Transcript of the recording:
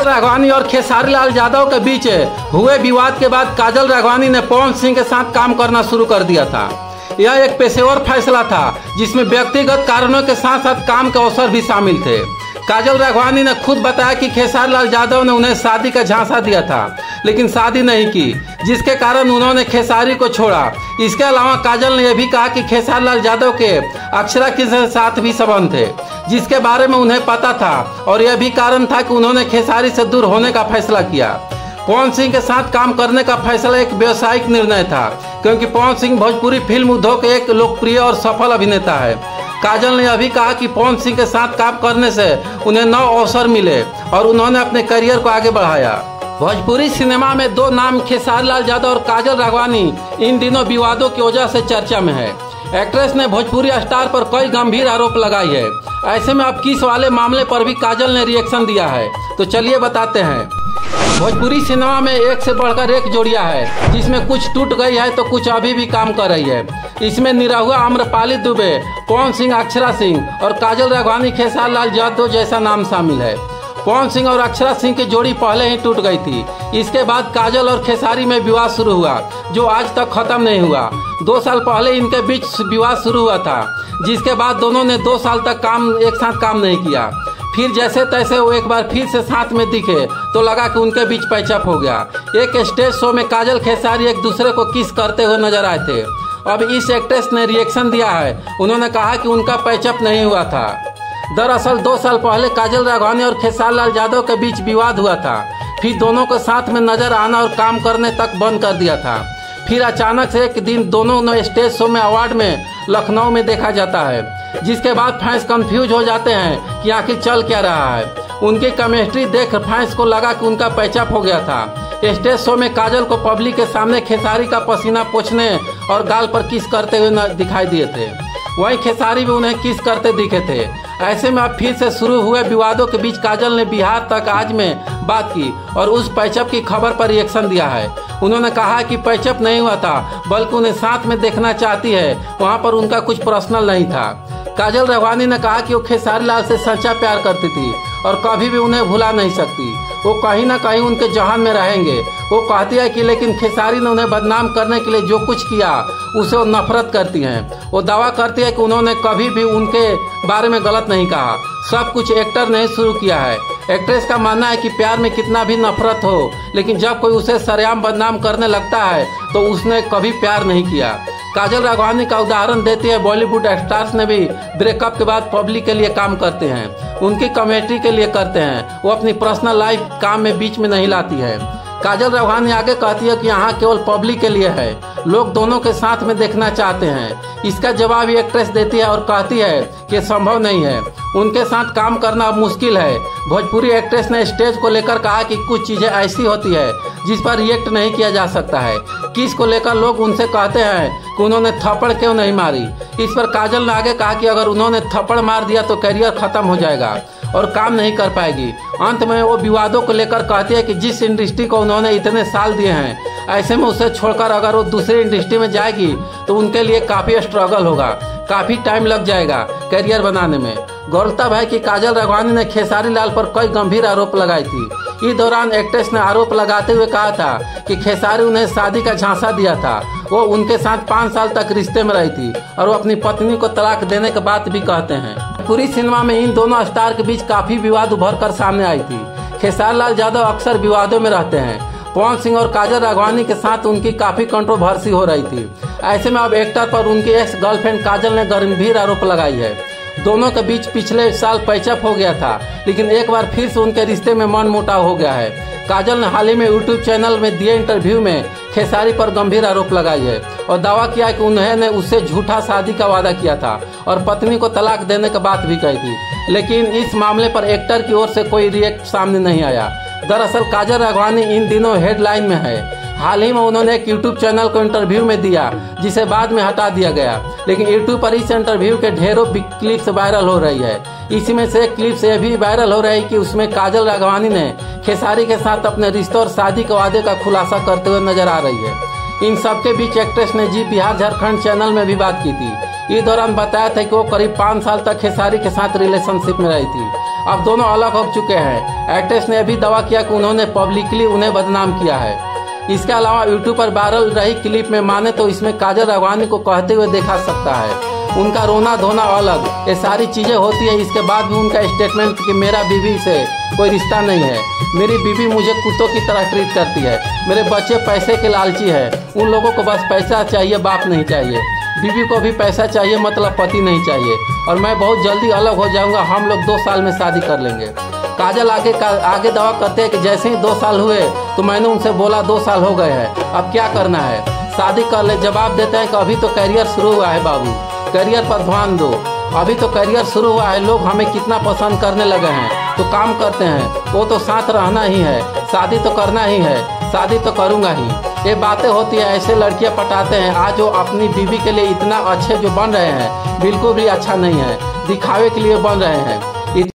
राघवानी और खेसारी लाल यादव के बीच हुए विवाद के बाद काजल राघवानी ने पवन सिंह के साथ काम करना शुरू कर दिया था। यह एक पेशेवर फैसला था जिसमें व्यक्तिगत कारणों के साथ साथ काम के अवसर भी शामिल थे। काजल राघवानी ने खुद बताया कि खेसारी लाल यादव ने उन्हें शादी का झांसा दिया था, लेकिन शादी नहीं की, जिसके कारण उन्होंने खेसारी को छोड़ा। इसके अलावा काजल ने यह भी कहा कि खेसारी लाल यादव के अक्षरा के साथ भी संबंध थे, जिसके बारे में उन्हें पता था, और यह भी कारण था कि उन्होंने खेसारी से दूर होने का फैसला किया। पवन सिंह के साथ काम करने का फैसला एक व्यावसायिक निर्णय था, क्योंकि पवन सिंह भोजपुरी फिल्म उद्योग के एक लोकप्रिय और सफल अभिनेता है। काजल ने यह भी कहा कि पवन सिंह के साथ काम करने से उन्हें नौ अवसर मिले और उन्होंने अपने करियर को आगे बढ़ाया। भोजपुरी सिनेमा में दो नाम खेसारी लाल यादव और काजल राघवानी इन दिनों विवादों की वजह से चर्चा में है। एक्ट्रेस ने भोजपुरी स्टार पर कई गंभीर आरोप लगाई है। ऐसे में अब किस वाले मामले पर भी काजल ने रिएक्शन दिया है, तो चलिए बताते हैं। भोजपुरी सिनेमा में एक से बढ़कर एक जोड़ियां है, जिसमें कुछ टूट गई है तो कुछ अभी भी काम कर रही है। इसमें निरहुआ आम्रपाली दुबे, पवन सिंह अक्षरा सिंह और काजल राघवानी खेसारी लाल यादव जैसा नाम शामिल है। पवन सिंह और अक्षरा सिंह की जोड़ी पहले ही टूट गई थी। इसके बाद काजल और खेसारी में विवाद शुरू हुआ, जो आज तक खत्म नहीं हुआ। 2 साल पहले इनके बीच विवाद शुरू हुआ था, जिसके बाद दोनों ने 2 साल तक एक साथ काम नहीं किया। फिर जैसे तैसे वो एक बार फिर से साथ में दिखे तो लगा कि उनके बीच पैचअप हो गया। एक स्टेज शो में काजल खेसारी एक दूसरे को किस करते हुए नजर आए थे। अब इस एक्ट्रेस ने रिएक्शन दिया है। उन्होंने कहा कि उनका पैचअप नहीं हुआ था। दरअसल 2 साल पहले काजल राघवानी और खेसारी लाल यादव के बीच विवाद हुआ था। फिर दोनों को साथ में नजर आना और काम करने तक बंद कर दिया था। फिर अचानक से एक दिन दोनों ने स्टेज शो में अवार्ड में लखनऊ में देखा जाता है, जिसके बाद फैंस कंफ्यूज हो जाते हैं कि आखिर चल क्या रहा है। उनकी केमिस्ट्री देख फैंस को लगा कि उनका पैचअप हो गया था। स्टेज शो में काजल को पब्लिक के सामने खेसारी का पसीना पोंछने और गाल पर किस करते हुए दिखाई दिए थे। वहीं खेसारी भी उन्हें किस करते दिखे थे। ऐसे में अब फिर से शुरू हुए विवादों के बीच काजल ने बिहार तक आज में बात की और उस पैचअप की खबर पर रिएक्शन दिया है। उन्होंने कहा कि पैचअप नहीं हुआ था, बल्कि उन्हें साथ में देखना चाहती है। वहां पर उनका कुछ पर्सनल नहीं था। काजल राघवानी ने कहा कि वो खेसारी लाल से सच्चा प्यार करती थी और कभी भी उन्हें भुला नहीं सकती। वो कहीं ना कहीं उनके जहान में रहेंगे। वो कहती है कि लेकिन खेसारी ने उन्हें बदनाम करने के लिए जो कुछ किया उसे वो नफरत करती हैं। वो दावा करती है कि उन्होंने कभी भी उनके बारे में गलत नहीं कहा। सब कुछ एक्टर ने शुरू किया है। एक्ट्रेस का मानना है कि प्यार में कितना भी नफरत हो, लेकिन जब कोई उसे सरेआम बदनाम करने लगता है तो उसने कभी प्यार नहीं किया। काजल राघवानी का उदाहरण देती है। बॉलीवुड स्टार्स ने भी ब्रेकअप के बाद पब्लिक के लिए काम करते हैं, उनकी कमेटी के लिए करते हैं। वो अपनी पर्सनल लाइफ काम में बीच में नहीं लाती है। काजल राघवानी आगे कहती है कि यहाँ केवल पब्लिक के लिए है, लोग दोनों के साथ में देखना चाहते हैं। इसका जवाब एक्ट्रेस देती है और कहती है कि संभव नहीं है, उनके साथ काम करना अब मुश्किल है। भोजपुरी एक्ट्रेस ने स्टेज को लेकर कहा कि कुछ चीजें ऐसी होती है जिस पर रिएक्ट नहीं किया जा सकता है। किस को लेकर लोग उनसे कहते हैं कि उन्होंने थप्पड़ क्यों नहीं मारी। इस पर काजल ने आगे कहा कि अगर उन्होंने थप्पड़ मार दिया तो करियर खत्म हो जाएगा और काम नहीं कर पाएगी। अंत में वो विवादों को लेकर कहती है कि जिस इंडस्ट्री को उन्होंने इतने साल दिए हैं, ऐसे में उसे छोड़कर अगर वो दूसरी इंडस्ट्री में जाएगी तो उनके लिए काफी स्ट्रगल होगा, काफी टाइम लग जाएगा करियर बनाने में। गौरतलब है कि काजल राघवानी ने खेसारी लाल पर कई गंभीर आरोप लगाई थी। इस दौरान एक्ट्रेस ने आरोप लगाते हुए कहा था कि खेसारी उन्हें शादी का झांसा दिया था। वो उनके साथ 5 साल तक रिश्ते में रही थी और वो अपनी पत्नी को तलाक देने की बात भी कहते हैं। पूरी सिनेमा में इन दोनों स्टार के बीच काफी विवाद उभर कर सामने आई थी। खेसारी लाल यादव अक्सर विवादों में रहते हैं। पवन सिंह और काजल राघवानी के साथ उनकी काफी कंट्रोवर्सी हो रही थी। ऐसे में अब एक्टर पर उनकी एक्स गर्लफ्रेंड काजल ने गंभीर आरोप लगाई है। दोनों के बीच पिछले साल पैचअप हो गया था, लेकिन एक बार फिर से उनके रिश्ते में मनमुटाव हो गया है। काजल ने हाल ही में यूट्यूब चैनल में दिए इंटरव्यू में खेसारी पर गंभीर आरोप लगाई है और दावा किया कि उन्होंने उससे झूठा शादी का वादा किया था और पत्नी को तलाक देने की बात भी कही थी। लेकिन इस मामले पर एक्टर की ओर से कोई रिएक्ट सामने नहीं आया। दरअसल काजल राघवानी इन दिनों हेडलाइन में है। हाल ही में उन्होंने एक यूट्यूब चैनल को इंटरव्यू में दिया, जिसे बाद में हटा दिया गया। लेकिन यूट्यूब पर इस इंटरव्यू के ढेरों क्लिप्स वायरल हो रही है। इसी में से एक क्लिप से भी वायरल हो रही है कि उसमें काजल राघवानी ने खेसारी के साथ अपने रिश्ते और शादी के वादे का खुलासा करते हुए नजर आ रही है। इन सबके बीच एक्ट्रेस ने जी बिहार झारखंड चैनल में भी बात की थी। इस दौरान बताया था कि वो करीब 5 साल तक खेसारी के साथ रिलेशनशिप में रही थी। अब दोनों अलग हो चुके हैं। एक्ट्रेस ने भी दावा किया कि उन्होंने पब्लिकली उन्हें बदनाम किया है। इसके अलावा यूट्यूब पर वायरल रही क्लिप में माने तो इसमें काजल राघवानी को कहते हुए देखा सकता है उनका रोना धोना अलग, ये सारी चीजें होती है। इसके बाद भी उनका स्टेटमेंट कि मेरा बीवी से कोई रिश्ता नहीं है, मेरी बीवी मुझे कुत्तों की तरह ट्रीट करती है, मेरे बच्चे पैसे के लालची है, उन लोगों को बस पैसा चाहिए, बाप नहीं चाहिए। बीवी को भी पैसा चाहिए, मतलब पति नहीं चाहिए, और मैं बहुत जल्दी अलग हो जाऊंगा, हम लोग 2 साल में शादी कर लेंगे। काजल आगे दावा करते हैं कि जैसे ही 2 साल हुए तो मैंने उनसे बोला 2 साल हो गए हैं, अब क्या करना है, शादी कर ले। जवाब देते हैं कि अभी तो करियर शुरू हुआ है बाबू, करियर पर ध्यान दो, अभी तो करियर शुरू हुआ है, लोग हमें कितना पसंद करने लगे हैं तो काम करते हैं, वो तो साथ रहना ही है, शादी तो करना ही है, शादी तो करूँगा ही। ये बातें होती है, ऐसे लड़कियां पटाते हैं। आज वो अपनी बीवी के लिए इतना अच्छे जो बन रहे हैं बिल्कुल भी अच्छा नहीं है, दिखावे के लिए बन रहे हैं।